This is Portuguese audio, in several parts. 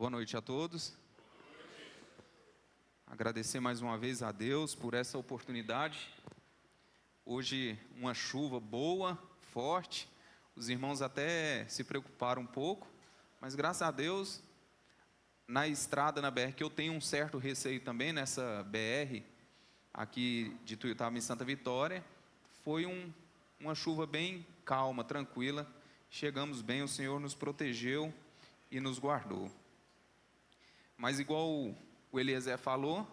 Boa noite a todos. Agradecer mais uma vez a Deus por essa oportunidade. Hoje uma chuva boa, forte. Os irmãos até se preocuparam um pouco, mas graças a Deus, na estrada, na BR, que eu tenho um certo receio também nessa BR, aqui de Tuiutaba em Santa Vitória, foi uma chuva bem calma, tranquila. Chegamos bem, o Senhor nos protegeu e nos guardou. Mas igual o Eliezer falou,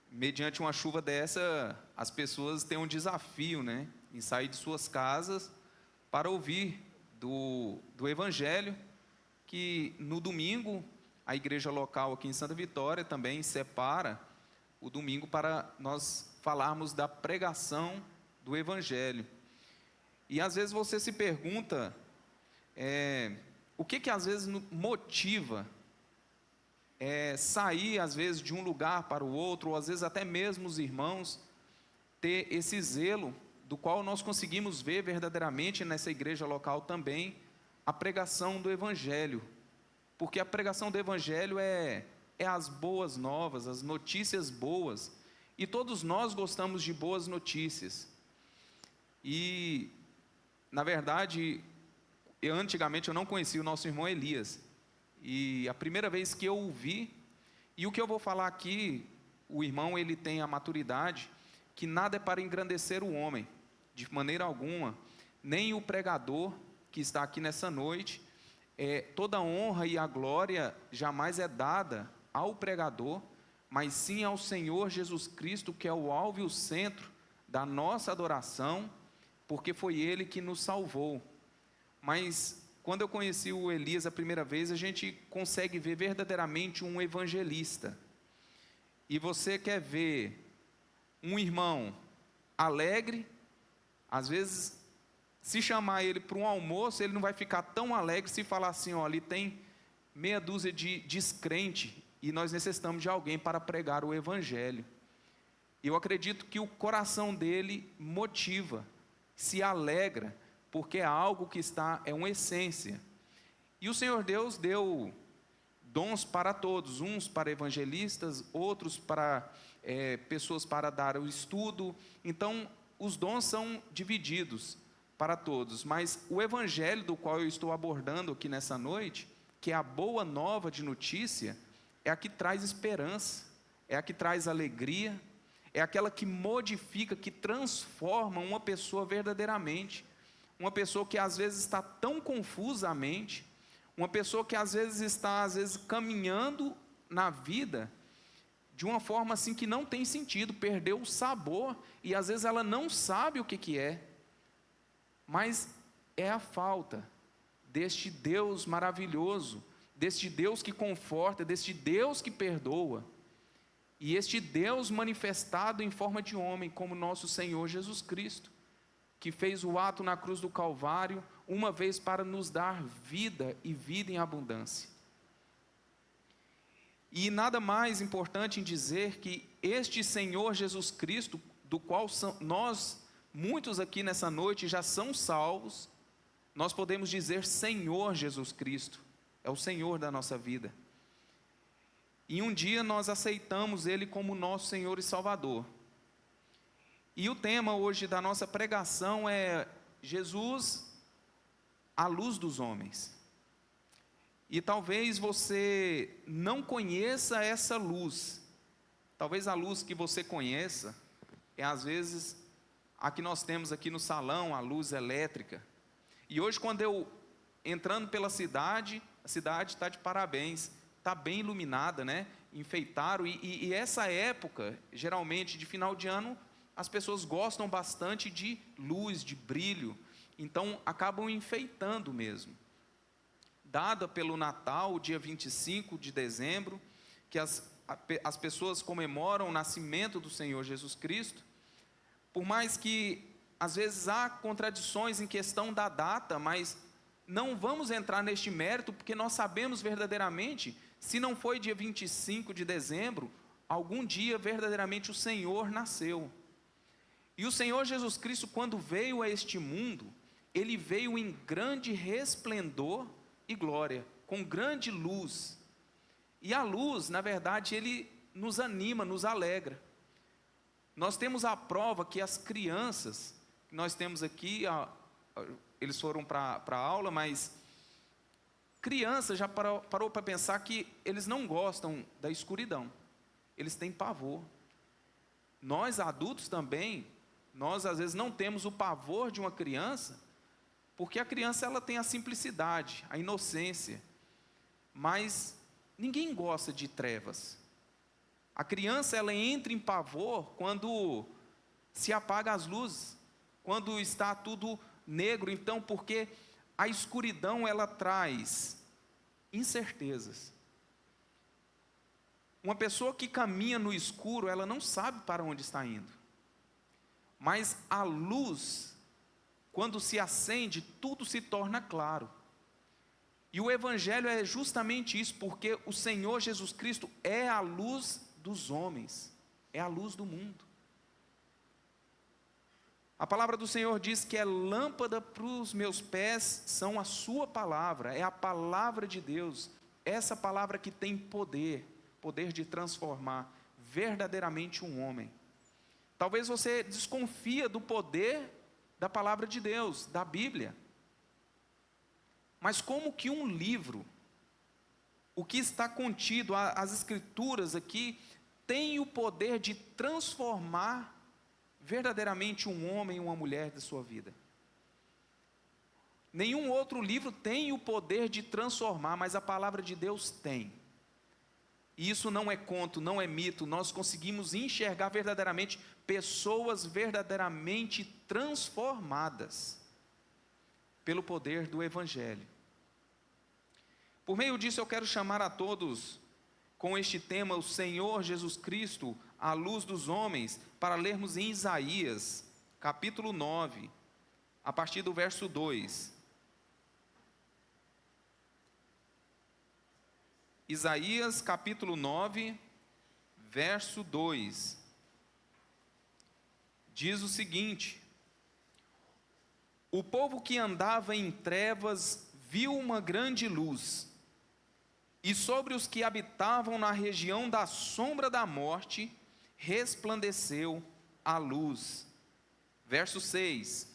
mediante uma chuva dessa, as pessoas têm um desafio, né, em sair de suas casas para ouvir do Evangelho, que no domingo, a igreja local aqui em Santa Vitória também separa o domingo para nós falarmos da pregação do Evangelho. E às vezes você se pergunta, o que às vezes motiva sair às vezes de um lugar para o outro, ou às vezes até mesmo os irmãos ter esse zelo, do qual nós conseguimos ver verdadeiramente nessa igreja local também, a pregação do Evangelho. Porque a pregação do Evangelho é as boas novas, as notícias boas, e todos nós gostamos de boas notícias. E, na verdade, antigamente eu não conhecia o nosso irmão Elias, e a primeira vez que eu o vi, e o que eu vou falar aqui, o irmão ele tem a maturidade, que nada é para engrandecer o homem, de maneira alguma, nem o pregador que está aqui nessa noite, toda a honra e a glória jamais é dada ao pregador, mas sim ao Senhor Jesus Cristo, que é o alvo e o centro da nossa adoração, porque foi Ele que nos salvou. Mas quando eu conheci o Elias a primeira vez, a gente consegue ver verdadeiramente um evangelista. E você quer ver um irmão alegre, às vezes, se chamar ele para um almoço, ele não vai ficar tão alegre se falar assim, ó, ali tem meia dúzia de descrente, e nós necessitamos de alguém para pregar o Evangelho. Eu acredito que o coração dele motiva, se alegra, porque é algo que é uma essência. E o Senhor Deus deu dons para todos, uns para evangelistas, outros para pessoas para dar o estudo. Então, os dons são divididos para todos, mas o Evangelho do qual eu estou abordando aqui nessa noite, que é a boa nova de notícia, é a que traz esperança, é a que traz alegria, é aquela que modifica, que transforma uma pessoa verdadeiramente. Uma pessoa que às vezes está tão confusa a mente, uma pessoa que às vezes está caminhando na vida de uma forma assim que não tem sentido, perdeu o sabor, e às vezes ela não sabe o que é, mas é a falta deste Deus maravilhoso, deste Deus que conforta, deste Deus que perdoa, e este Deus manifestado em forma de homem, como nosso Senhor Jesus Cristo, que fez o ato na cruz do Calvário, uma vez para nos dar vida e vida em abundância. E nada mais importante em dizer que este Senhor Jesus Cristo, do qual nós, muitos aqui nessa noite já são salvos, nós podemos dizer Senhor Jesus Cristo, é o Senhor da nossa vida. E um dia nós aceitamos Ele como nosso Senhor e Salvador. E o tema hoje da nossa pregação é Jesus, a luz dos homens. E talvez você não conheça essa luz. Talvez a luz que você conheça às vezes a que nós temos aqui no salão, a luz elétrica. E hoje, quando eu entrando pela cidade, a cidade está de parabéns, está bem iluminada, né? Enfeitaram, e essa época, geralmente de final de ano, as pessoas gostam bastante de luz, de brilho, então acabam enfeitando mesmo. Dada pelo Natal, dia 25 de dezembro, que as pessoas comemoram o nascimento do Senhor Jesus Cristo, por mais que às vezes há contradições em questão da data, mas não vamos entrar neste mérito, porque nós sabemos verdadeiramente, se não foi dia 25 de dezembro, algum dia verdadeiramente o Senhor nasceu. E o Senhor Jesus Cristo, quando veio a este mundo, Ele veio em grande resplendor e glória, com grande luz. E a luz, na verdade, ele nos anima, nos alegra. Nós temos a prova que as crianças, que nós temos aqui, eles foram para a aula, mas criança já parou para pensar que eles não gostam da escuridão. Eles têm pavor. Nós adultos também, nós às vezes não temos o pavor de uma criança, porque a criança ela tem a simplicidade, a inocência, mas ninguém gosta de trevas. A criança ela entra em pavor quando se apaga as luzes, quando está tudo negro, então porque a escuridão ela traz incertezas. Uma pessoa que caminha no escuro, ela não sabe para onde está indo. Mas a luz, quando se acende, tudo se torna claro. E o Evangelho é justamente isso, porque o Senhor Jesus Cristo é a luz dos homens, é a luz do mundo. A palavra do Senhor diz que é lâmpada para os meus pés, são a sua palavra, é a palavra de Deus, essa palavra que tem poder de transformar verdadeiramente um homem. Talvez você desconfia do poder da palavra de Deus, da Bíblia. Mas como que um livro, o que está contido, as escrituras aqui, tem o poder de transformar verdadeiramente um homem e uma mulher da sua vida? Nenhum outro livro tem o poder de transformar, mas a palavra de Deus tem. E isso não é conto, não é mito, nós conseguimos enxergar verdadeiramente pessoas verdadeiramente transformadas pelo poder do Evangelho. Por meio disso eu quero chamar a todos com este tema, o Senhor Jesus Cristo, a luz dos homens, para lermos em Isaías, capítulo 9, a partir do verso 2. Isaías capítulo 9, verso 2, diz o seguinte: o povo que andava em trevas viu uma grande luz, e sobre os que habitavam na região da sombra da morte, resplandeceu a luz. Verso 6,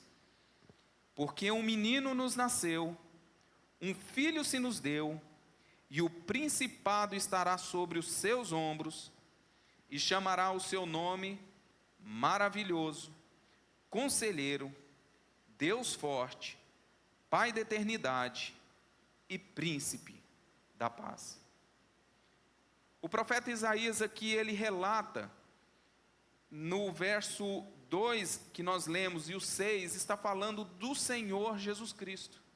porque um menino nos nasceu, um filho se nos deu, e o principado estará sobre os seus ombros, e chamará o seu nome Maravilhoso, Conselheiro, Deus Forte, Pai da Eternidade e Príncipe da Paz. O profeta Isaías aqui, ele relata, no verso 2 que nós lemos, e o 6, está falando do Senhor Jesus Cristo.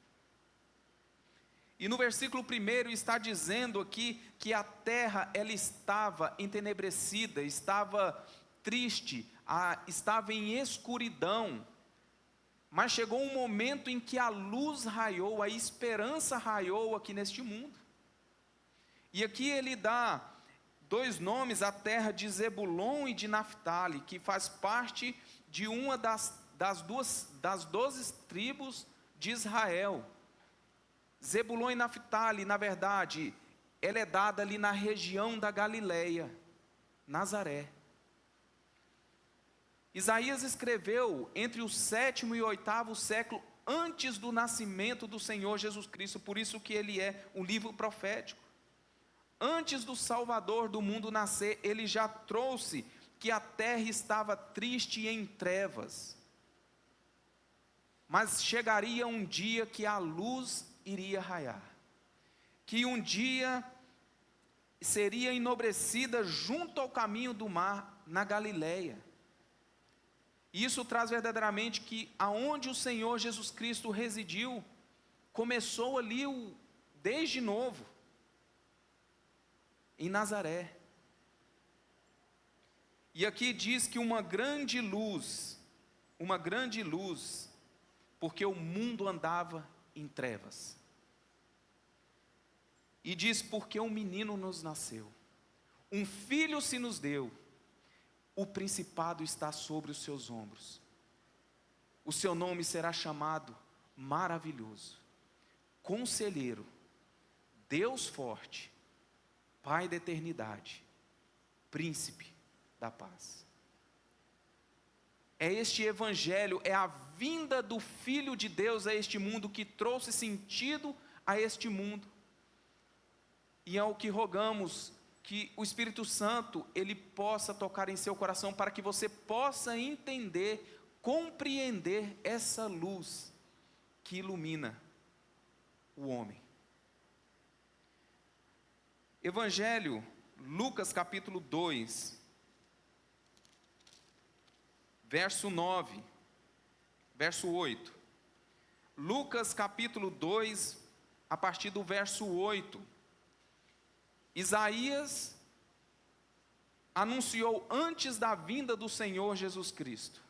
E no versículo 1 está dizendo aqui que a terra ela estava entenebrecida, estava triste, estava em escuridão. Mas chegou um momento em que a luz raiou, a esperança raiou aqui neste mundo. E aqui ele dá dois nomes à terra de Zebulon e de Naftali, que faz parte de uma das 12 tribos de Israel. Zebulon e Naftali, na verdade, ela é dada ali na região da Galileia, Nazaré. Isaías escreveu entre o 7º e o 8º século antes do nascimento do Senhor Jesus Cristo, por isso que ele é um livro profético. Antes do Salvador do mundo nascer, ele já trouxe que a terra estava triste e em trevas. Mas chegaria um dia que a luz iria raiar, que um dia seria enobrecida junto ao caminho do mar na Galileia. Isso traz verdadeiramente que aonde o Senhor Jesus Cristo residiu, começou ali desde novo, em Nazaré. E aqui diz que uma grande luz, porque o mundo andava em trevas. E diz, porque um menino nos nasceu, um filho se nos deu, o principado está sobre os seus ombros. O seu nome será chamado Maravilhoso, Conselheiro, Deus forte, Pai da eternidade, Príncipe da paz. É este evangelho, é a vinda do Filho de Deus a este mundo que trouxe sentido a este mundo. E é o que rogamos, que o Espírito Santo, ele possa tocar em seu coração, para que você possa entender, compreender essa luz que ilumina o homem. Evangelho, Lucas capítulo 2, verso 9, verso 8. Lucas capítulo 2, a partir do verso 8. Isaías anunciou antes da vinda do Senhor Jesus Cristo,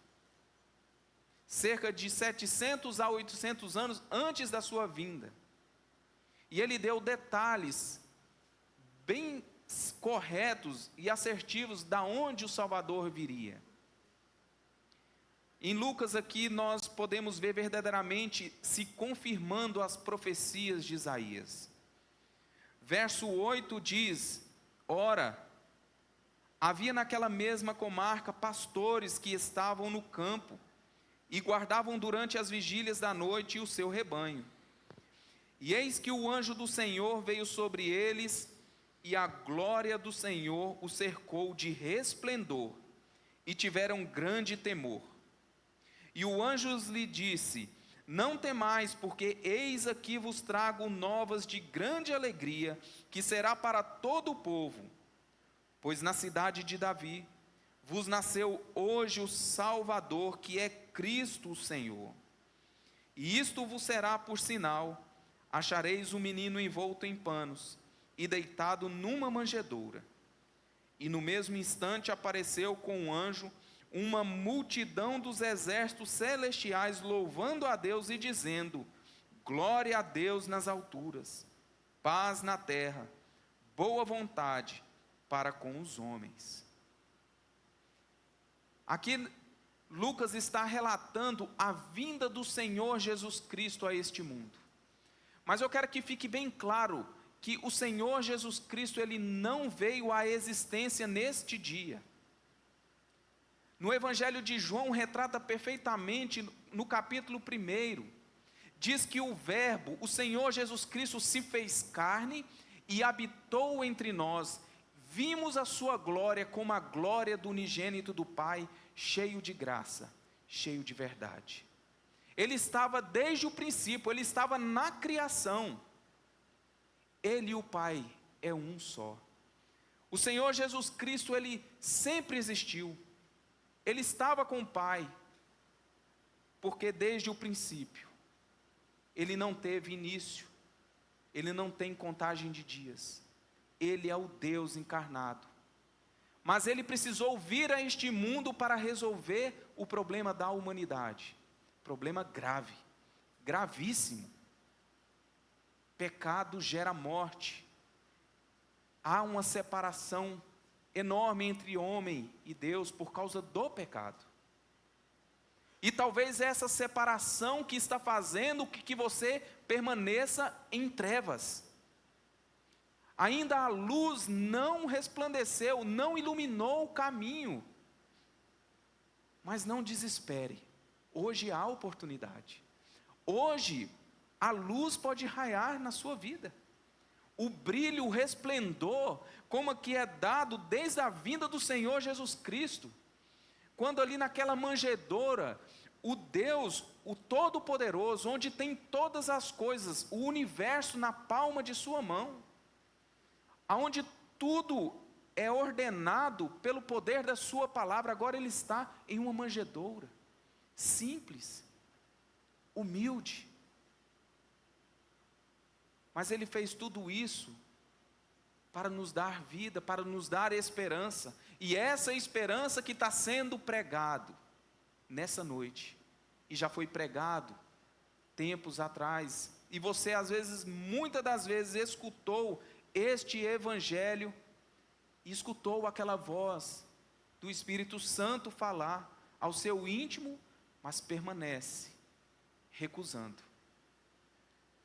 cerca de 700 a 800 anos antes da sua vinda. E ele deu detalhes bem corretos e assertivos da onde o Salvador viria. Em Lucas aqui nós podemos ver verdadeiramente se confirmando as profecias de Isaías. Verso 8 diz: ora, havia naquela mesma comarca pastores que estavam no campo e guardavam durante as vigílias da noite o seu rebanho. E eis que o anjo do Senhor veio sobre eles, e a glória do Senhor os cercou de resplendor, e tiveram grande temor. E o anjo lhe disse: não temais, porque eis aqui vos trago novas de grande alegria, que será para todo o povo. Pois na cidade de Davi vos nasceu hoje o Salvador, que é Cristo o Senhor. E isto vos será por sinal: achareis um menino envolto em panos e deitado numa manjedoura. E no mesmo instante apareceu com um anjo uma multidão dos exércitos celestiais, louvando a Deus e dizendo: glória a Deus nas alturas, paz na terra, boa vontade para com os homens. Aqui Lucas está relatando a vinda do Senhor Jesus Cristo a este mundo. Mas eu quero que fique bem claro que o Senhor Jesus Cristo, ele não veio à existência neste dia. No Evangelho de João retrata perfeitamente, no capítulo 1, diz que o Verbo, o Senhor Jesus Cristo, se fez carne e habitou entre nós. Vimos a sua glória como a glória do unigênito do Pai, cheio de graça, cheio de verdade. Ele estava desde o princípio, ele estava na criação. Ele e o Pai é um só. O Senhor Jesus Cristo, ele sempre existiu. Ele estava com o Pai, porque desde o princípio, ele não teve início, ele não tem contagem de dias, ele é o Deus encarnado. Mas ele precisou vir a este mundo para resolver o problema da humanidade, problema grave, gravíssimo. Pecado gera morte, há uma separação enorme entre homem e Deus por causa do pecado. E talvez essa separação que está fazendo que você permaneça em trevas. Ainda a luz não resplandeceu, não iluminou o caminho. Mas não desespere, hoje há oportunidade. Hoje a luz pode raiar na sua vida. O brilho, o resplendor, como que é dado desde a vinda do Senhor Jesus Cristo. Quando ali naquela manjedoura, o Deus, o Todo-Poderoso, onde tem todas as coisas, o universo na palma de sua mão, aonde tudo é ordenado pelo poder da sua palavra, agora ele está em uma manjedoura, simples, humilde. Mas ele fez tudo isso para nos dar vida, para nos dar esperança. E essa esperança que está sendo pregado nessa noite, e já foi pregado tempos atrás, e você às vezes, muitas das vezes, escutou este evangelho, e escutou aquela voz do Espírito Santo falar ao seu íntimo, mas permanece recusando.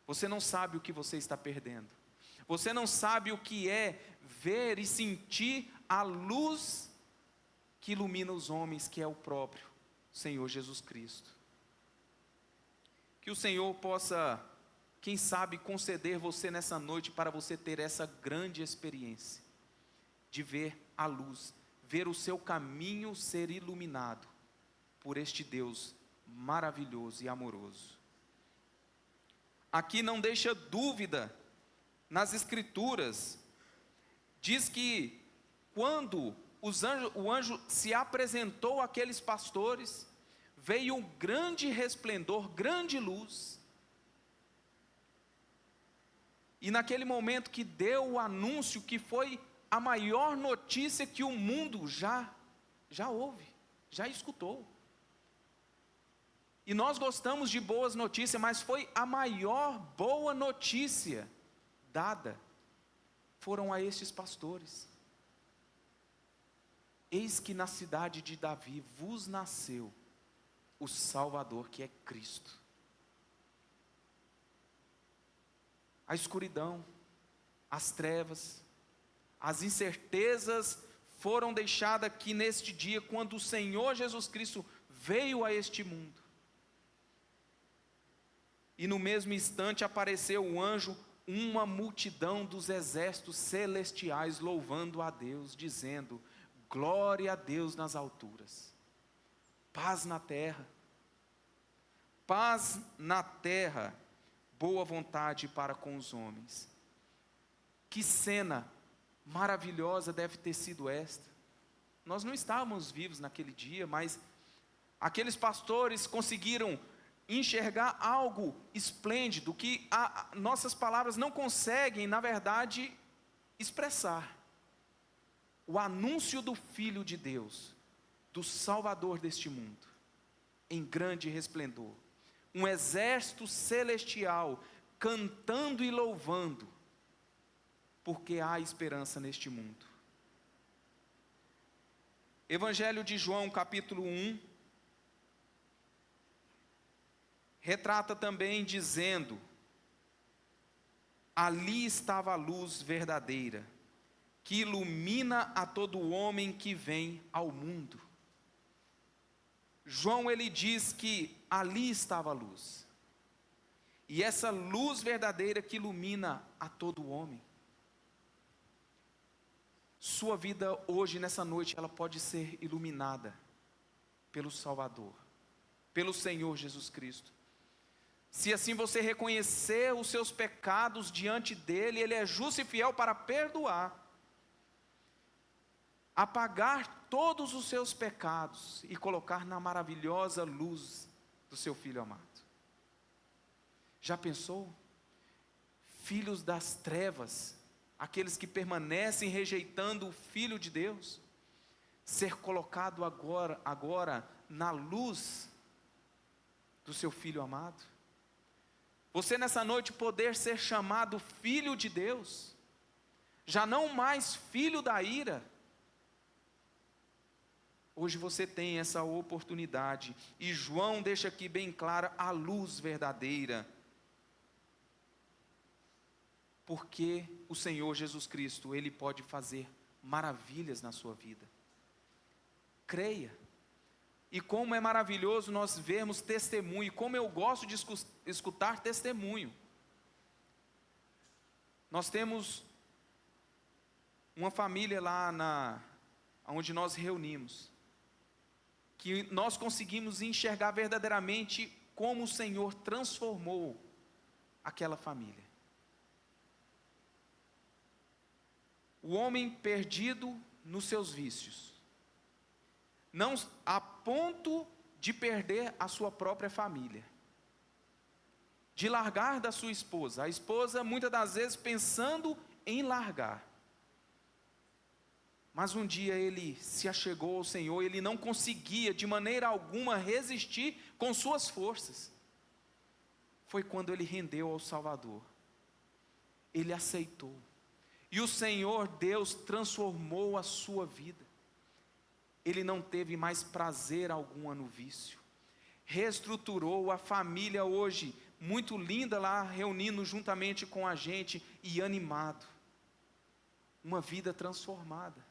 Você não sabe o que você está perdendo. Você não sabe o que é ver e sentir a luz que ilumina os homens, que é o próprio Senhor Jesus Cristo. Que o Senhor possa, quem sabe, conceder você nessa noite para você ter essa grande experiência de ver a luz, ver o seu caminho ser iluminado por este Deus maravilhoso e amoroso. Aqui não deixa dúvida nas Escrituras, diz que quando o anjo se apresentou àqueles pastores, veio um grande resplendor, grande luz. E naquele momento que deu o anúncio, que foi a maior notícia que o mundo já ouve, já escutou. E nós gostamos de boas notícias, mas foi a maior boa notícia dada, foram a estes pastores. Eis que na cidade de Davi vos nasceu o Salvador, que é Cristo. A escuridão, as trevas, as incertezas foram deixadas aqui neste dia, quando o Senhor Jesus Cristo veio a este mundo. E no mesmo instante apareceu o anjo, uma multidão dos exércitos celestiais louvando a Deus, dizendo: glória a Deus nas alturas, paz na terra, boa vontade para com os homens. Que cena maravilhosa deve ter sido esta. Nós não estávamos vivos naquele dia, mas aqueles pastores conseguiram enxergar algo esplêndido que nossas palavras não conseguem, na verdade, expressar. O anúncio do Filho de Deus, do Salvador deste mundo, em grande resplendor. Um exército celestial cantando e louvando, porque há esperança neste mundo. Evangelho de João, capítulo 1, retrata também dizendo: ali estava a luz verdadeira, que ilumina a todo homem que vem ao mundo. João, ele diz que ali estava a luz, e essa luz verdadeira que ilumina a todo homem. Sua vida hoje, nessa noite, ela pode ser iluminada pelo Salvador, pelo Senhor Jesus Cristo. Se assim você reconhecer os seus pecados diante dele, ele é justo e fiel para perdoar, apagar todos os seus pecados e colocar na maravilhosa luz do seu Filho amado. Já pensou? Filhos das trevas, aqueles que permanecem rejeitando o Filho de Deus, ser colocado agora na luz do seu Filho amado. Você nessa noite poder ser chamado filho de Deus, já não mais filho da ira. Hoje você tem essa oportunidade, e João deixa aqui bem clara a luz verdadeira, porque o Senhor Jesus Cristo, Ele pode fazer maravilhas na sua vida. Creia. E como é maravilhoso nós vermos testemunho, como eu gosto de escutar testemunho. Nós temos uma família lá onde nós reunimos, que nós conseguimos enxergar verdadeiramente como o Senhor transformou aquela família. O homem perdido nos seus vícios, não a ponto de perder a sua própria família, de largar da sua esposa, a esposa muitas das vezes pensando em largar. Mas um dia ele se achegou ao Senhor, ele não conseguia de maneira alguma resistir com suas forças. Foi quando ele rendeu ao Salvador, ele aceitou, e o Senhor Deus transformou a sua vida. Ele não teve mais prazer algum no vício, reestruturou a família. Hoje muito linda lá, reunindo juntamente com a gente e animado. Uma vida transformada.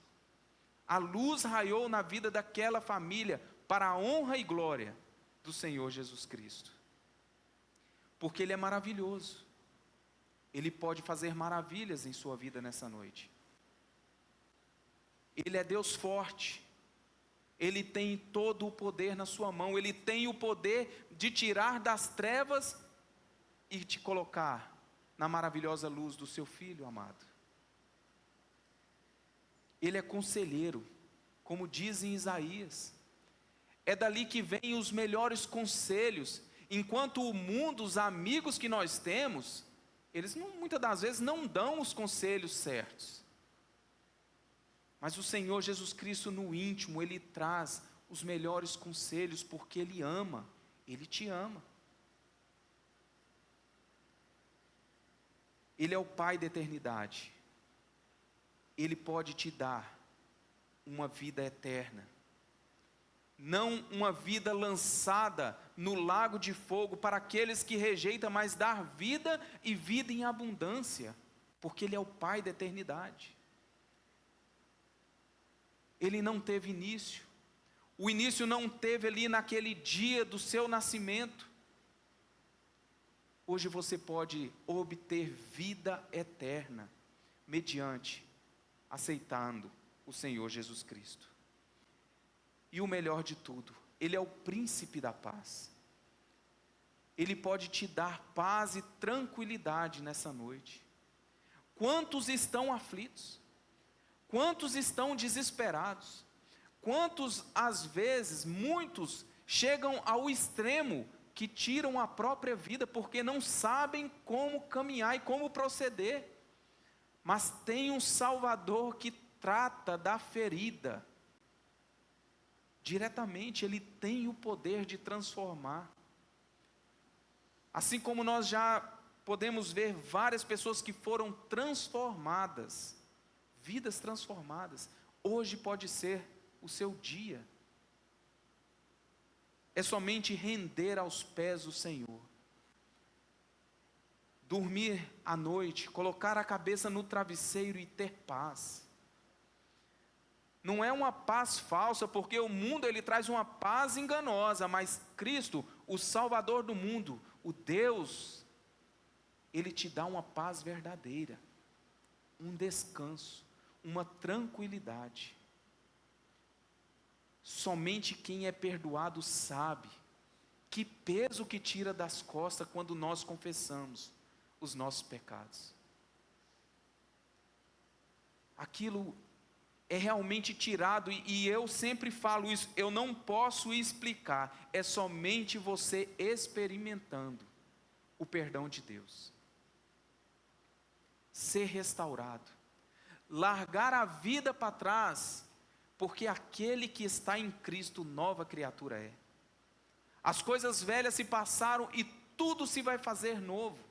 A luz raiou na vida daquela família para a honra e glória do Senhor Jesus Cristo. Porque Ele é maravilhoso. Ele pode fazer maravilhas em sua vida nessa noite. Ele é Deus forte. Ele tem todo o poder na sua mão. Ele tem o poder de tirar das trevas e te colocar na maravilhosa luz do seu Filho amado. Ele é conselheiro, como diz em Isaías. É dali que vêm os melhores conselhos. Enquanto o mundo, os amigos que nós temos, eles muitas das vezes não dão os conselhos certos. Mas o Senhor Jesus Cristo no íntimo, Ele traz os melhores conselhos, porque Ele ama, Ele te ama. Ele é o Pai da eternidade. Ele pode te dar uma vida eterna. Não uma vida lançada no lago de fogo para aqueles que rejeitam, mas dar vida e vida em abundância, porque Ele é o Pai da eternidade. Ele não teve início, o início não teve ali naquele dia do seu nascimento. Hoje você pode obter vida eterna, mediante, aceitando o Senhor Jesus Cristo. E o melhor de tudo, Ele é o príncipe da paz. Ele pode te dar paz e tranquilidade nessa noite. Quantos estão aflitos? Quantos estão desesperados? Quantos, às vezes, muitos, chegam ao extremo que tiram a própria vida porque não sabem como caminhar e como proceder. Mas tem um Salvador que trata da ferida. Diretamente, Ele tem o poder de transformar. Assim como nós já podemos ver várias pessoas que foram transformadas, vidas transformadas, hoje pode ser o seu dia. É somente render aos pés do Senhor. Dormir à noite, colocar a cabeça no travesseiro e ter paz. Não é uma paz falsa, porque o mundo ele traz uma paz enganosa, mas Cristo, o Salvador do mundo, o Deus, Ele te dá uma paz verdadeira, um descanso, uma tranquilidade. Somente quem é perdoado sabe que peso que tira das costas quando nós confessamos os nossos pecados. Aquilo é realmente tirado, e eu sempre falo isso, eu não posso explicar, é somente você experimentando o perdão de Deus. Ser restaurado, largar a vida para trás, porque aquele que está em Cristo, nova criatura é. As coisas velhas se passaram e tudo se vai fazer novo.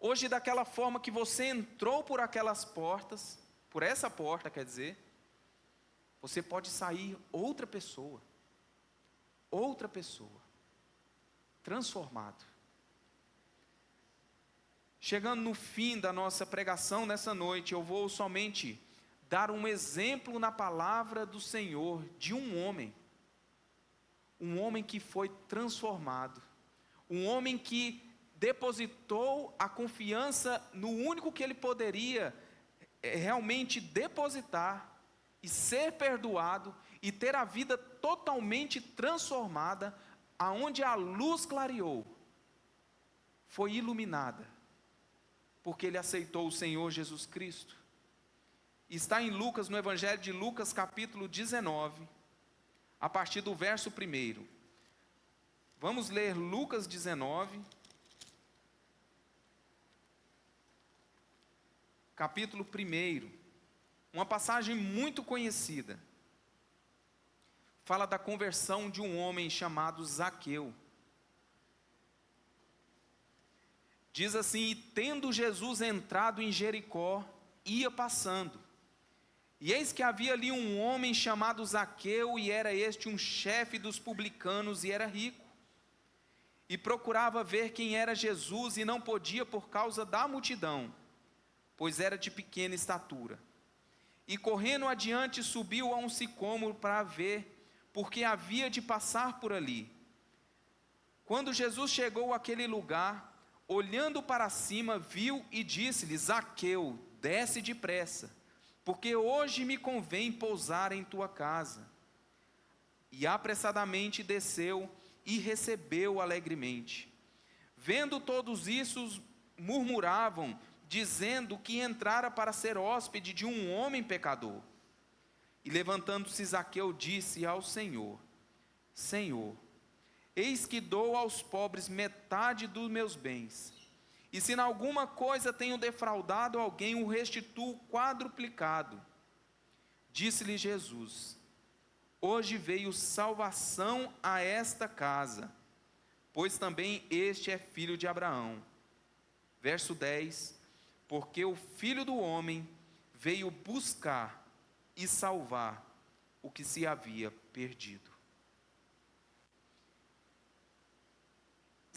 Hoje, daquela forma que você entrou por aquelas portas, por essa porta, quer dizer, você pode sair outra pessoa, transformado. Chegando no fim da nossa pregação nessa noite, eu vou somente dar um exemplo na palavra do Senhor, de um homem que foi transformado, um homem que depositou a confiança no único que ele poderia realmente depositar, e ser perdoado, e ter a vida totalmente transformada, aonde a luz clareou, foi iluminada, porque ele aceitou o Senhor Jesus Cristo. Está em Lucas, no Evangelho de Lucas, capítulo 19, a partir do verso 1. Vamos ler Lucas 19, capítulo 1, uma passagem muito conhecida. Fala da conversão de um homem chamado Zaqueu. Diz assim: e tendo Jesus entrado em Jericó, ia passando. E eis que havia ali um homem chamado Zaqueu, e era este um chefe dos publicanos, e era rico. e procurava ver quem era Jesus, e não podia por causa da multidão, pois era de pequena estatura. E correndo adiante, subiu a um sicômoro para ver, porque havia de passar por ali. Quando Jesus chegou àquele lugar, olhando para cima, viu e disse-lhe: Zaqueu, desce depressa, porque hoje me convém pousar em tua casa. E apressadamente desceu e recebeu alegremente. Vendo todos isso, murmuravam, dizendo que entrara para ser hóspede de um homem pecador. E levantando-se Zaqueu, disse ao Senhor: Senhor, eis que dou aos pobres metade dos meus bens, e se em alguma coisa tenho defraudado alguém, o restituo quadruplicado. Disse-lhe Jesus: Hoje veio salvação a esta casa, pois também este é filho de Abraão. Verso 10: Porque o Filho do Homem veio buscar e salvar o que se havia perdido.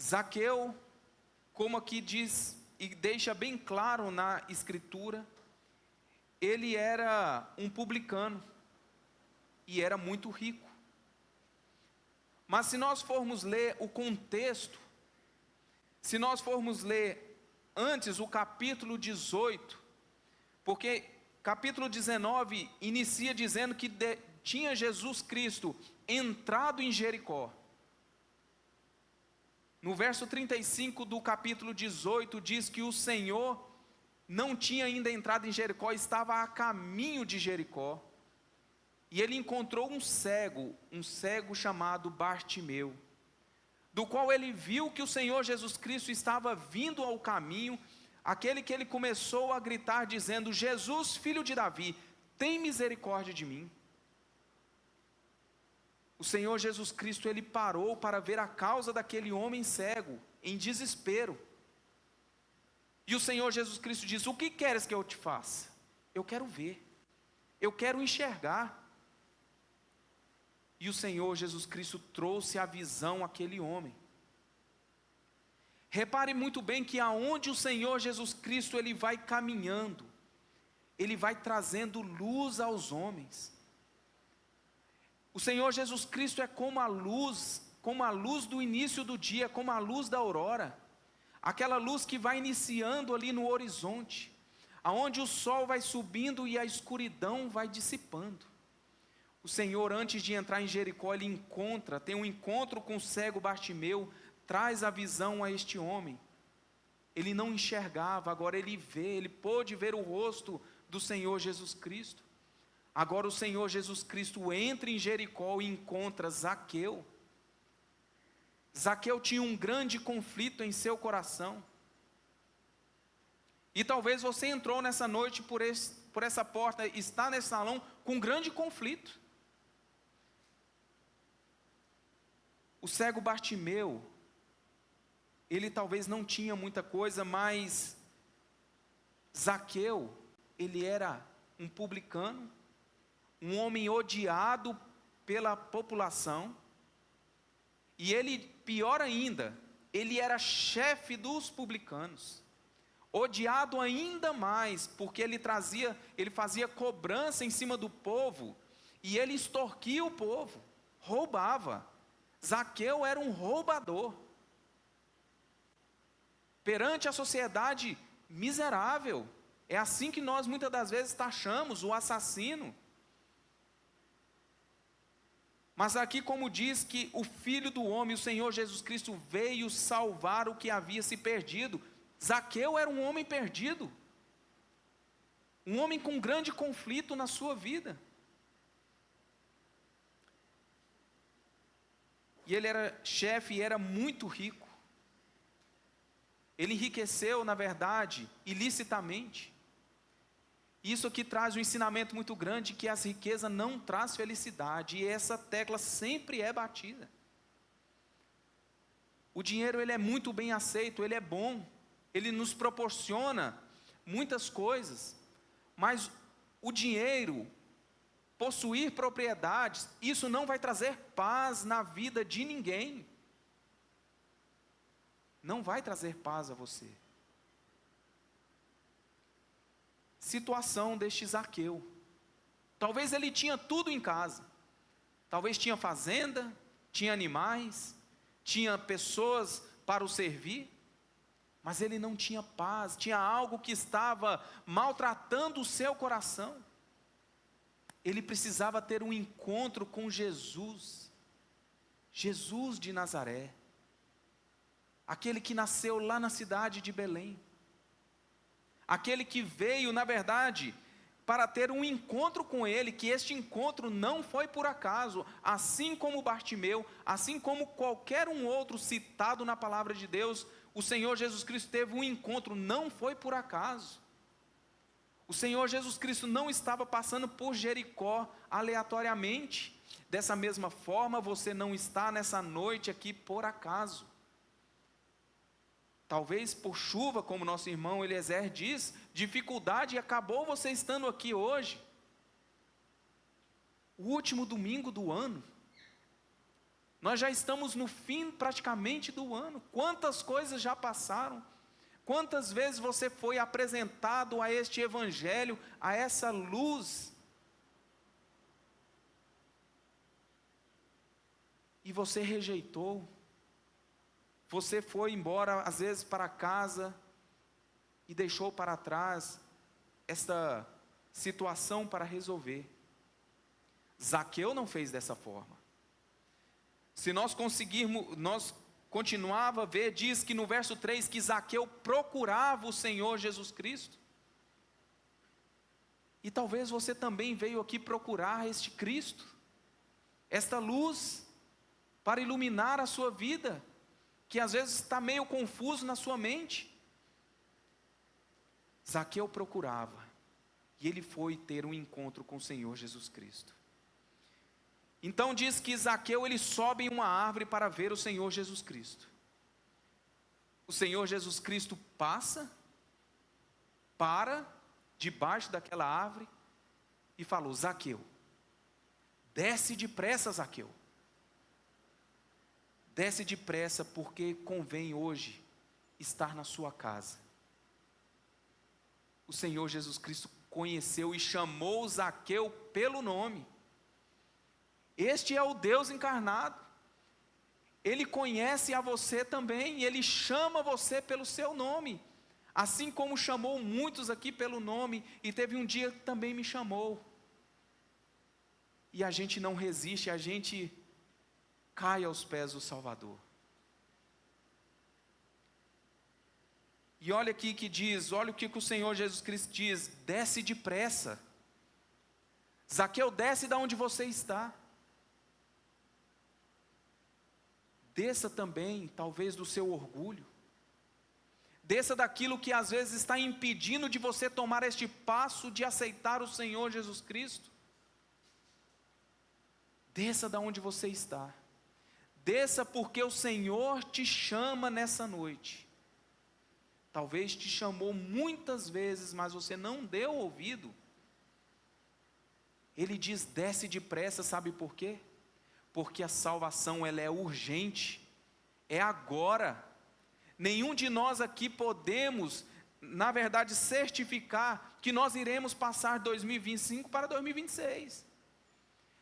Zaqueu, como aqui diz e deixa bem claro na Escritura, ele era um publicano e era muito rico. Mas se nós formos ler o contexto, se nós formos ler antes o capítulo 18, porque capítulo 19 inicia dizendo que tinha Jesus Cristo entrado em Jericó. No verso 35 do capítulo 18 diz que o Senhor não tinha ainda entrado em Jericó, estava a caminho de Jericó. E ele encontrou um cego chamado Bartimeu, do qual ele viu que o Senhor Jesus Cristo estava vindo ao caminho, aquele que ele começou a gritar dizendo: Jesus, filho de Davi, tem misericórdia de mim. O Senhor Jesus Cristo, ele parou para ver a causa daquele homem cego, em desespero. E o Senhor Jesus Cristo diz: o que queres que eu te faça? Eu quero ver, eu quero enxergar. E o Senhor Jesus Cristo trouxe a visão àquele homem. Repare muito bem que aonde o Senhor Jesus Cristo ele vai caminhando, ele vai trazendo luz aos homens. O Senhor Jesus Cristo é como a luz do início do dia, como a luz da aurora, aquela luz que vai iniciando ali no horizonte, aonde o sol vai subindo e a escuridão vai dissipando. O Senhor, antes de entrar em Jericó, ele tem um encontro com o cego Bartimeu, traz a visão a este homem. Ele não enxergava, agora ele vê, ele pôde ver o rosto do Senhor Jesus Cristo. Agora o Senhor Jesus Cristo entra em Jericó e encontra Zaqueu. Zaqueu tinha um grande conflito em seu coração. E talvez você entrou nessa noite por essa porta, está nesse salão com um grande conflito. O cego Bartimeu, ele talvez não tinha muita coisa, mas Zaqueu, ele era um publicano, um homem odiado pela população, e ele, pior ainda, ele era chefe dos publicanos, odiado ainda mais, porque ele fazia cobrança em cima do povo, e ele extorquia o povo, roubava. Zaqueu era um roubador, perante a sociedade miserável. É assim que nós muitas das vezes taxamos o assassino. Mas aqui, como diz que o Filho do Homem, o Senhor Jesus Cristo, veio salvar o que havia se perdido. Zaqueu era um homem perdido, um homem com grande conflito na sua vida. E ele era chefe e era muito rico. Ele enriqueceu, na verdade, ilicitamente. Isso aqui traz um ensinamento muito grande, que as riquezas não traz felicidade, e essa tecla sempre é batida. O dinheiro, ele é muito bem aceito, ele é bom, ele nos proporciona muitas coisas, mas o dinheiro, possuir propriedades, isso não vai trazer paz na vida de ninguém. não vai trazer paz a você. Situação deste Zaqueu. Talvez ele tinha tudo em casa. Talvez tinha fazenda, tinha animais, tinha pessoas para o servir, mas ele não tinha paz, tinha algo que estava maltratando o seu coração. Ele precisava ter um encontro com Jesus, Jesus de Nazaré, aquele que nasceu lá na cidade de Belém, aquele que veio, na verdade, para ter um encontro com ele, que este encontro não foi por acaso, assim como Bartimeu, assim como qualquer um outro citado na palavra de Deus, o Senhor Jesus Cristo teve um encontro, não foi por acaso. O Senhor Jesus Cristo não estava passando por Jericó aleatoriamente. Dessa mesma forma, você não está nessa noite aqui por acaso. Talvez por chuva, como nosso irmão Eliezer diz, dificuldade, e acabou você estando aqui hoje. O último domingo do ano. Nós já estamos no fim praticamente do ano. Quantas coisas já passaram? Quantas vezes você foi apresentado a este evangelho, a essa luz, e você rejeitou? Você foi embora, às vezes, para casa, e deixou para trás esta situação para resolver. Zaqueu não fez dessa forma. Se nós conseguirmos, nós continuava a ver, diz que no verso 3, que Zaqueu procurava o Senhor Jesus Cristo. E talvez você também veio aqui procurar este Cristo, esta luz, para iluminar a sua vida, que às vezes está meio confuso na sua mente. Zaqueu procurava, e ele foi ter um encontro com o Senhor Jesus Cristo. Então diz que Zaqueu, ele sobe em uma árvore para ver o Senhor Jesus Cristo. O Senhor Jesus Cristo passa, para, debaixo daquela árvore, e falou: Zaqueu, desce depressa, Zaqueu. Desce depressa, porque convém hoje estar na sua casa. O Senhor Jesus Cristo conheceu e chamou Zaqueu pelo nome. Este é o Deus encarnado. Ele conhece a você também, e Ele chama você pelo seu nome, assim como chamou muitos aqui pelo nome, e teve um dia que também me chamou, e a gente não resiste, a gente cai aos pés do Salvador. E olha aqui que diz, olha o que o Senhor Jesus Cristo diz: desce depressa. Zaqueu, desce da onde você está. Desça também, talvez, do seu orgulho. Desça daquilo que às vezes está impedindo de você tomar este passo de aceitar o Senhor Jesus Cristo. Desça da onde você está. Desça porque o Senhor te chama nessa noite. Talvez te chamou muitas vezes, mas você não deu ouvido. Ele diz: desce depressa, sabe por quê? Porque a salvação, ela é urgente, é agora. Nenhum de nós aqui podemos, na verdade, certificar que nós iremos passar 2025 para 2026.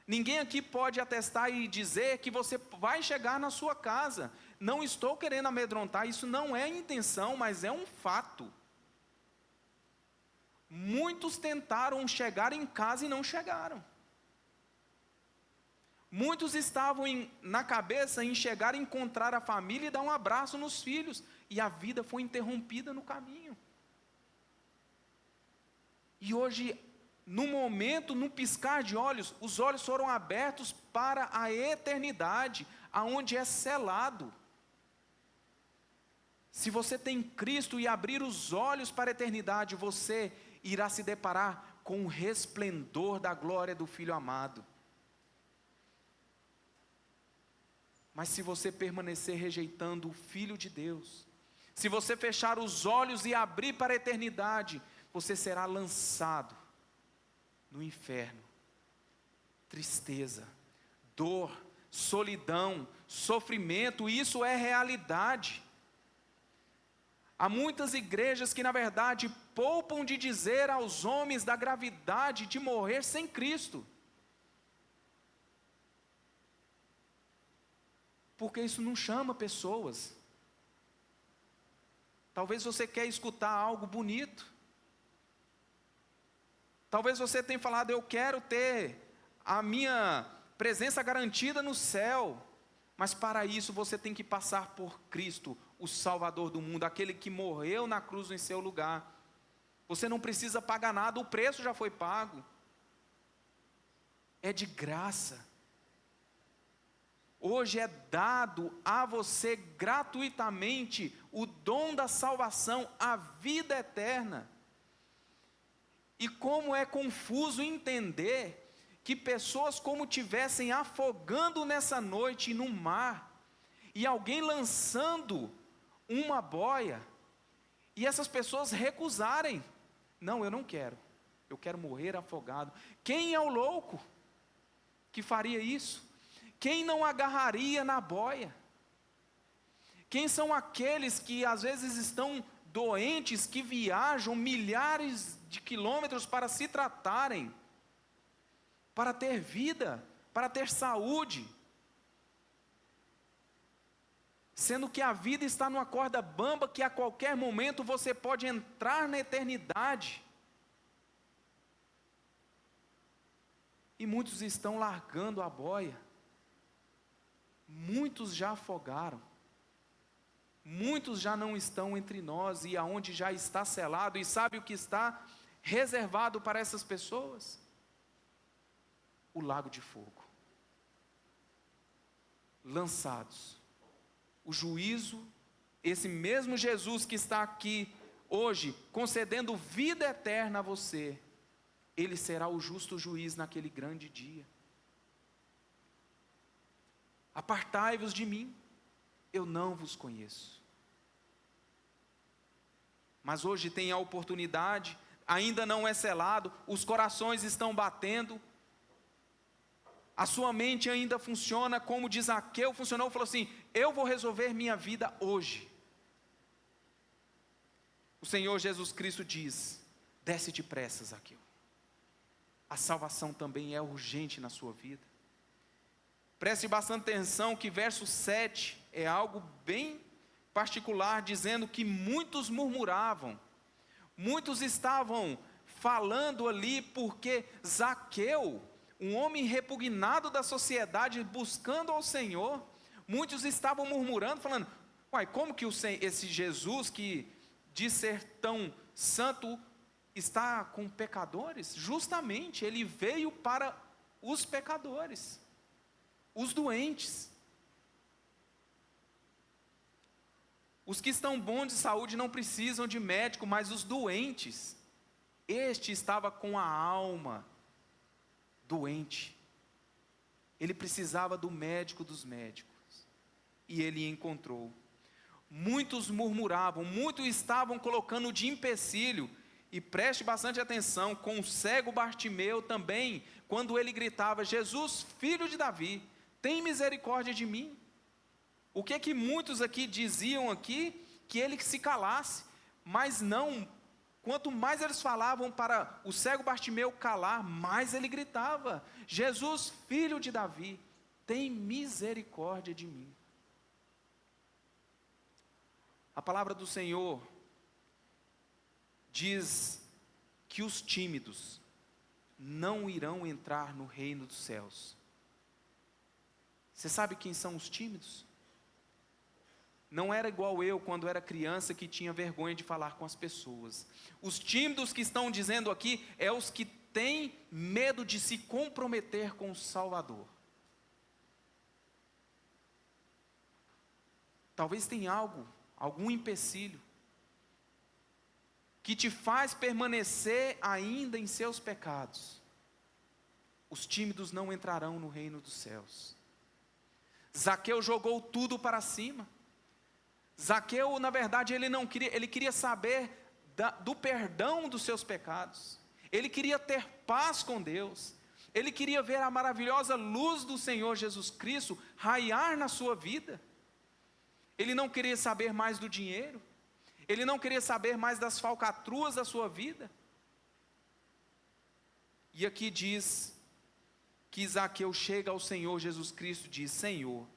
Ninguém aqui pode atestar e dizer que você vai chegar na sua casa. Não estou querendo amedrontar, isso não é intenção, mas é um fato. Muitos tentaram chegar em casa e não chegaram. Muitos estavam na cabeça em chegar, encontrar a família e dar um abraço nos filhos, e a vida foi interrompida no caminho. E hoje, no momento, no piscar de olhos, os olhos foram abertos para a eternidade, aonde é selado. Se você tem Cristo e abrir os olhos para a eternidade, você irá se deparar com o resplendor da glória do Filho amado. Mas se você permanecer rejeitando o Filho de Deus, se você fechar os olhos e abrir para a eternidade, você será lançado no inferno. Tristeza, dor, solidão, sofrimento, isso é realidade. Há muitas igrejas que, na verdade, poupam de dizer aos homens da gravidade de morrer sem Cristo. Porque isso não chama pessoas. Talvez você quer escutar algo bonito. Talvez você tenha falado, eu quero ter a minha presença garantida no céu. Mas para isso você tem que passar por Cristo, o Salvador do mundo, aquele que morreu na cruz em seu lugar. Você não precisa pagar nada, o preço já foi pago. É de graça. Hoje é dado a você gratuitamente o dom da salvação, a vida eterna. E como é confuso entender que pessoas como tivessem afogando nessa noite no mar, e alguém lançando uma boia, e essas pessoas recusarem. Não, eu não quero. Eu quero morrer afogado. Quem é o louco que faria isso? Quem não agarraria na boia? Quem são aqueles que às vezes estão doentes, que viajam milhares de quilômetros para se tratarem, para ter vida, para ter saúde, sendo que a vida está numa corda bamba que a qualquer momento você pode entrar na eternidade. E muitos estão largando a boia. Muitos já afogaram. Muitos já não estão entre nós, e aonde já está selado, e sabe o que está reservado para essas pessoas? O lago de fogo. Lançados. O juízo, esse mesmo Jesus que está aqui hoje, concedendo vida eterna a você, Ele será o justo juiz naquele grande dia. Apartai-vos de mim, eu não vos conheço. Mas hoje tem a oportunidade, ainda não é selado, os corações estão batendo, a sua mente ainda funciona como de Zaqueu funcionou, falou assim, eu vou resolver minha vida hoje. O Senhor Jesus Cristo diz, desce depressa, Zaqueu. A salvação também é urgente na sua vida. Preste bastante atenção que verso 7 é algo bem particular, dizendo que muitos murmuravam, muitos estavam falando ali porque Zaqueu, um homem repugnado da sociedade, buscando ao Senhor, muitos estavam murmurando, falando, uai, como que esse Jesus que diz ser tão santo está com pecadores? Justamente, ele veio para os pecadores, os doentes. Os que estão bons de saúde não precisam de médico, mas os doentes, este estava com a alma doente, ele precisava do médico dos médicos, e ele encontrou. Muitos murmuravam, muitos estavam colocando de empecilho, e preste bastante atenção, com o cego Bartimeu também, quando ele gritava, Jesus, filho de Davi, tem misericórdia de mim. O que muitos aqui diziam aqui? Que ele se calasse, mas não. Quanto mais eles falavam para o cego Bartimeu calar, mais ele gritava, Jesus, filho de Davi, tem misericórdia de mim. A palavra do Senhor diz que os tímidos não irão entrar no reino dos céus. Você sabe quem são os tímidos? Não era igual eu quando era criança que tinha vergonha de falar com as pessoas. Os tímidos que estão dizendo aqui é os que têm medo de se comprometer com o Salvador. Talvez tenha algum empecilho que te faz permanecer ainda em seus pecados. Os tímidos não entrarão no reino dos céus. Zaqueu jogou tudo para cima. Zaqueu, na verdade, ele queria saber do perdão dos seus pecados. Ele queria ter paz com Deus. Ele queria ver a maravilhosa luz do Senhor Jesus Cristo raiar na sua vida. Ele não queria saber mais do dinheiro. Ele não queria saber mais das falcatruas da sua vida. E aqui diz que Zaqueu chega ao Senhor Jesus Cristo e diz: Senhor,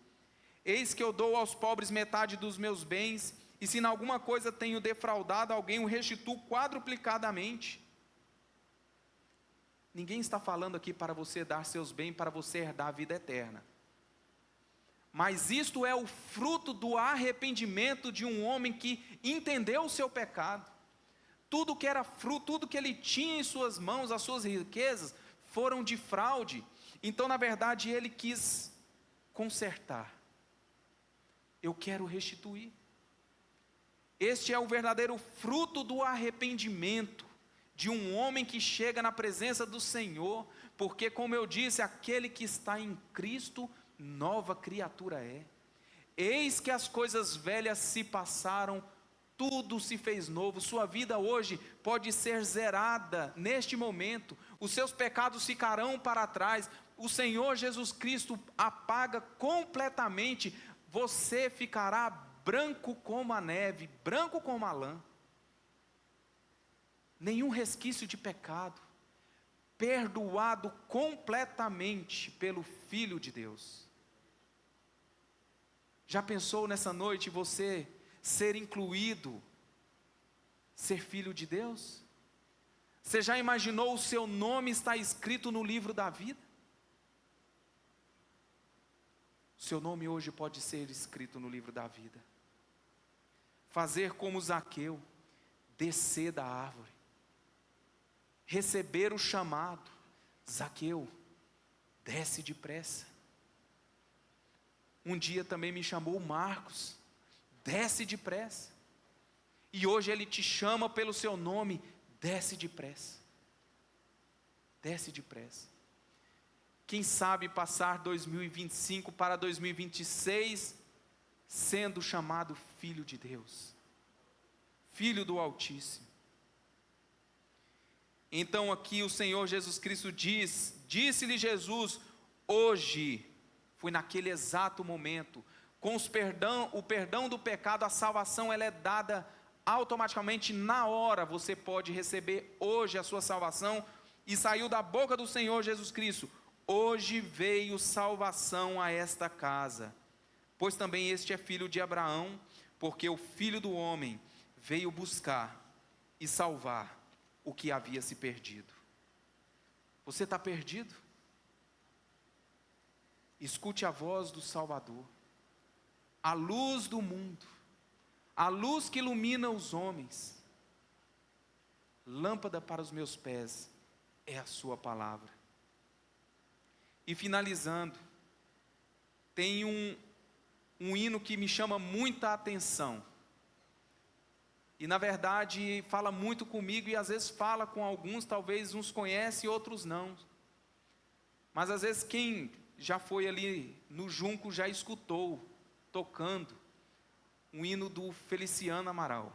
eis que eu dou aos pobres metade dos meus bens, e se em alguma coisa tenho defraudado alguém, o restituo quadruplicadamente. Ninguém está falando aqui para você dar seus bens, para você herdar a vida eterna. Mas isto é o fruto do arrependimento de um homem que entendeu o seu pecado. Tudo que era fruto, tudo que ele tinha em suas mãos, as suas riquezas, foram de fraude. Então, na verdade, ele quis consertar. Eu quero restituir. Este é o verdadeiro fruto do arrependimento de um homem que chega na presença do Senhor, porque, como eu disse, aquele que está em Cristo, nova criatura é. Eis que as coisas velhas se passaram, tudo se fez novo. Sua vida hoje pode ser zerada neste momento, os seus pecados ficarão para trás, o Senhor Jesus Cristo apaga completamente, você ficará branco como a neve, branco como a lã, nenhum resquício de pecado, perdoado completamente pelo Filho de Deus. Já pensou nessa noite você ser incluído, ser filho de Deus? Você já imaginou o seu nome está escrito no livro da vida? O seu nome hoje pode ser escrito no livro da vida. Fazer como Zaqueu, descer da árvore, receber o chamado: Zaqueu, desce depressa. Um dia também me chamou Marcos, desce depressa. E hoje ele te chama pelo seu nome: desce depressa. Desce depressa. Quem sabe passar 2025 para 2026 sendo chamado filho de Deus, filho do Altíssimo. Então aqui o Senhor Jesus Cristo disse-lhe Jesus: hoje, foi naquele exato momento, com o perdão do pecado, a salvação ela é dada automaticamente na hora. Você pode receber hoje a sua salvação, e saiu da boca do Senhor Jesus Cristo: hoje veio salvação a esta casa, pois também este é filho de Abraão, porque o Filho do Homem veio buscar e salvar o que havia se perdido. Você está perdido? Escute a voz do Salvador, a luz do mundo, a luz que ilumina os homens. Lâmpada para os meus pés é a sua palavra. E finalizando, tem um hino que me chama muita atenção. E na verdade fala muito comigo, e às vezes fala com alguns, talvez uns conhecem e outros não. Mas às vezes quem já foi ali no Junco já escutou tocando um hino do Feliciano Amaral.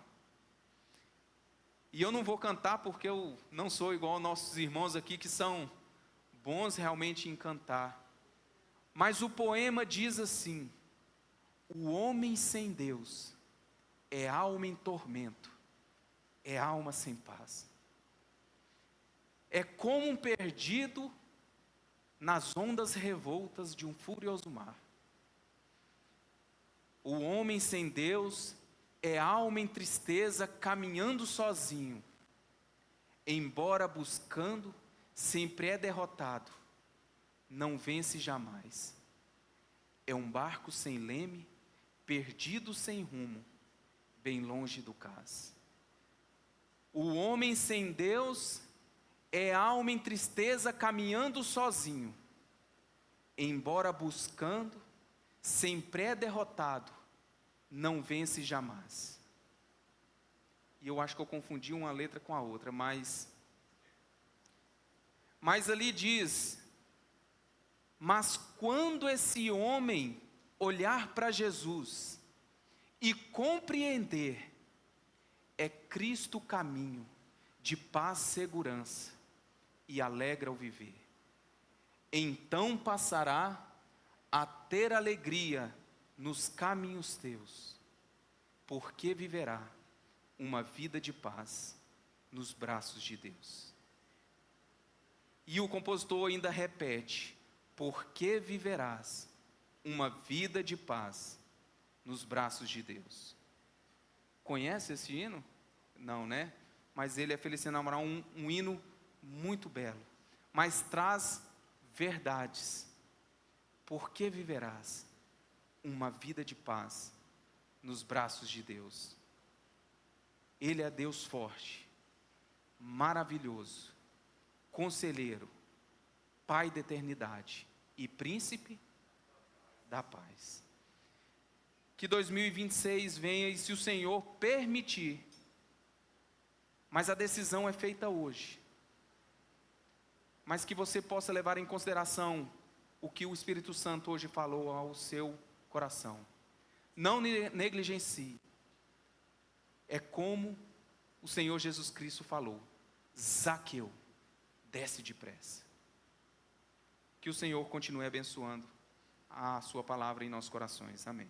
E eu não vou cantar porque eu não sou igual aos nossos irmãos aqui que são bons realmente em cantar. Mas o poema diz assim: o homem sem Deus é alma em tormento, é alma sem paz. É como um perdido nas ondas revoltas de um furioso mar. O homem sem Deus é alma em tristeza, caminhando sozinho. Embora buscando, sempre é derrotado, não vence jamais. É um barco sem leme, perdido sem rumo, bem longe do cais. O homem sem Deus é alma em tristeza, caminhando sozinho. Embora buscando, sempre é derrotado, não vence jamais. E eu acho que eu confundi uma letra com a outra, mas ali diz: mas quando esse homem olhar para Jesus e compreender, é Cristo o caminho de paz, segurança e alegra o viver. Então passará a ter alegria nos caminhos teus, porque viverá uma vida de paz nos braços de Deus. E o compositor ainda repete: porque viverás uma vida de paz nos braços de Deus. Conhece esse hino? Não, né? Mas ele é Feliciano Amaral, um hino muito belo, mas traz verdades. Porque viverás uma vida de paz nos braços de Deus. Ele é Deus forte, maravilhoso, conselheiro, Pai da eternidade e príncipe da paz. Que 2026 venha, e se o Senhor permitir, mas a decisão é feita hoje, mas que você possa levar em consideração o que o Espírito Santo hoje falou ao seu coração. Não negligencie. É como o Senhor Jesus Cristo falou: Zaqueu, desce depressa. Que o Senhor continue abençoando a sua palavra em nossos corações. Amém.